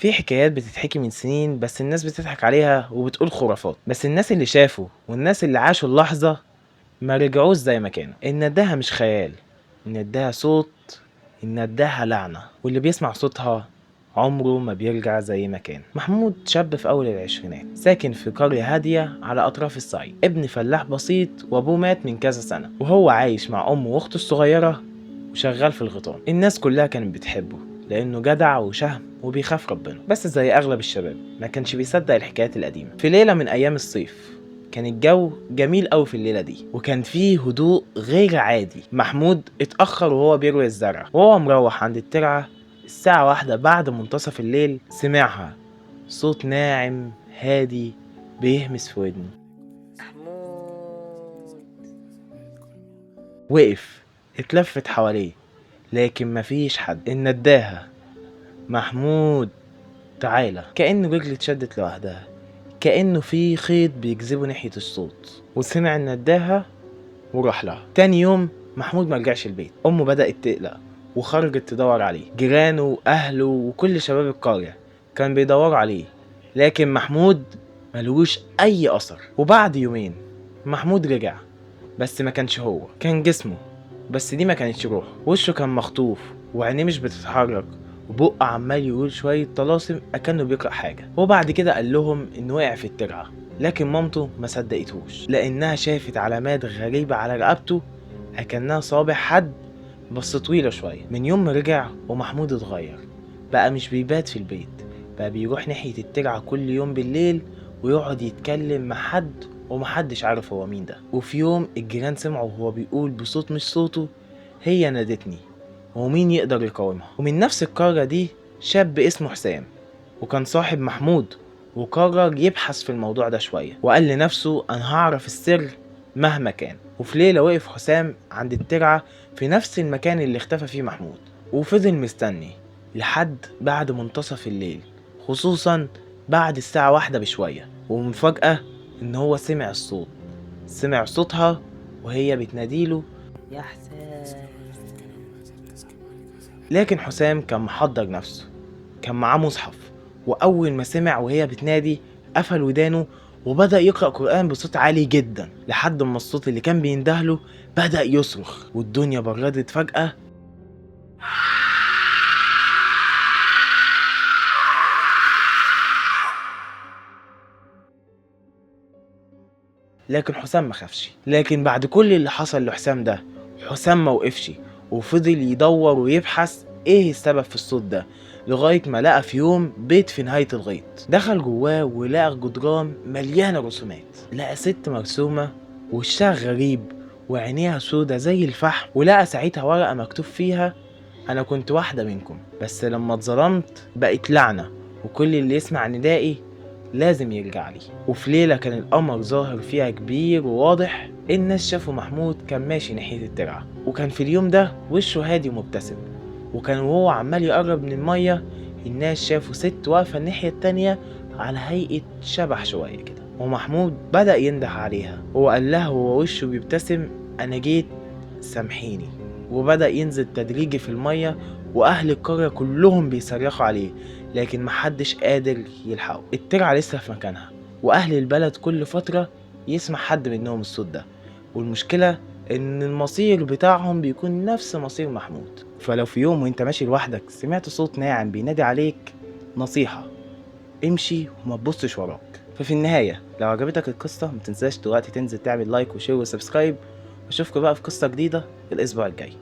في حكايات بتتحكي من سنين بس الناس بتضحك عليها وبتقول خرافات، بس الناس اللي شافوا والناس اللي عاشوا اللحظة ما رجعوش زي ما كانوا. النداهة مش خيال، النداهة صوت، النداهة لعنة، واللي بيسمع صوتها عمره ما بيرجع زي ما كان. محمود شاب في أول العشرينات ساكن في قرية هادية على أطراف الصعيد، ابن فلاح بسيط وأبوه مات من كذا سنة، وهو عايش مع أمه وأخته الصغيرة وشغال في الغيطان. الناس كلها كانت بتحبه لأنه جدع وشهم وبيخاف ربنا، بس زي أغلب الشباب ما كانش بيصدق الحكايات القديمة. في ليلة من أيام الصيف كان الجو جميل قوي في الليلة دي، وكان فيه هدوء غير عادي. محمود اتأخر وهو بيروي الزرع، وهو مروح عند الترعة الساعة 1 بعد منتصف الليل سمعها، صوت ناعم هادي بيهمس في ودنه. محمود. وقف، اتلفت حواليه لكن مفيش حد. النداهة: محمود تعالى. كأن رجل اتشدت لوحدها، كأنه في خيط بيجذبه ناحية الصوت، وسمع النداهة وراح لها. تاني يوم محمود مرجعش البيت، أمه بدأت تقلق وخرجت تدور عليه. جيرانه وأهله وكل شباب القرية كان بيدوروا عليه، لكن محمود ملوش أي أثر. وبعد يومين محمود رجع، بس ما كانش هو، كان جسمه، بس دي ما كانتش روحه. وشه كان مخطوف وعينيه مش بتتحرك، وبقه عمال يقول شوية طلاسم أكنه بيقرأ حاجة. وبعد كده قال لهم إنه وقع في الترعة، لكن مامته ما صدقتهوش لأنها شافت علامات غريبة على رقبته أكنها صابع حد بس طويلة شوية. من يوم ما رجع ومحمود اتغير، بقى مش بيبات في البيت، بقى بيروح ناحية الترعة كل يوم بالليل ويقعد يتكلم مع حد ومحدش عارف هو مين ده. وفي يوم الجيران سمعوا وهو بيقول بصوت مش صوته: هي نادتني ومين يقدر يقاومها. ومن نفس القارة دي شاب اسمه حسام، وكان صاحب محمود، وقرر يبحث في الموضوع ده شوية، وقال لنفسه أنا هعرف السر مهما كان. وفي ليلة وقف حسام عند الترعة في نفس المكان اللي اختفى فيه محمود، وفضل مستني لحد بعد منتصف الليل، خصوصا بعد الساعة 1 بشوية. ومفاجأة إن هو سمع الصوت، سمع صوتها وهي بتناديله يا حسام. لكن حسام كان محضر نفسه، كان معاه مصحف، وأول ما سمع وهي بتنادي قفل ودانه وبدأ يقرأ قرآن بصوت عالي جدا، لحد ما الصوت اللي كان بيندهله بدأ يصرخ والدنيا بردت فجأة. لكن حسام ما خافش. لكن بعد كل اللي حصل لحسام ده، حسام ما وقفش وفضل يدور ويبحث ايه السبب في الصوت ده، لغاية ما لقى في يوم بيت في نهاية الغيط. دخل جواه ولقى جدران مليانة رسومات، لقى ست مرسومة وشها غريب وعينيها سودة زي الفحم، ولقى ساعتها ورقة مكتوب فيها أنا كنت واحدة منكم بس لما اتظلمت بقت لعنة، وكل اللي يسمع ندائي لازم يرجع لي. وفي ليلة كان القمر ظاهر فيها كبير وواضح، الناس شافوا محمود كان ماشي ناحية الترعة، وكان في اليوم ده وشه هادي ومبتسم. وكان وهو عمال يقرب من المية الناس شافوا ست واقفة الناحية التانية على هيئة شبح شوية كده، ومحمود بدأ ينده عليها وقال لها وهو وشه بيبتسم أنا جيت سامحيني. وبدأ ينزل تدريجي في المية، وأهل القرية كلهم بيصرخوا عليه لكن محدش قادر يلحقه. الترعة لسه في مكانها، وأهل البلد كل فترة يسمع حد منهم الصوت ده، والمشكلة إن المصير بتاعهم بيكون نفس مصير محمود. فلو في يوم وانت ماشي لوحدك سمعت صوت ناعم بينادي عليك، نصيحة: امشي وما تبصش وراك. ففي النهاية لو عجبتك القصة متنساش دلوقتي تنزل تعمل لايك وشير وسبسكرايب، واشوفكوا بقى في قصة جديدة الأسبوع الجاي.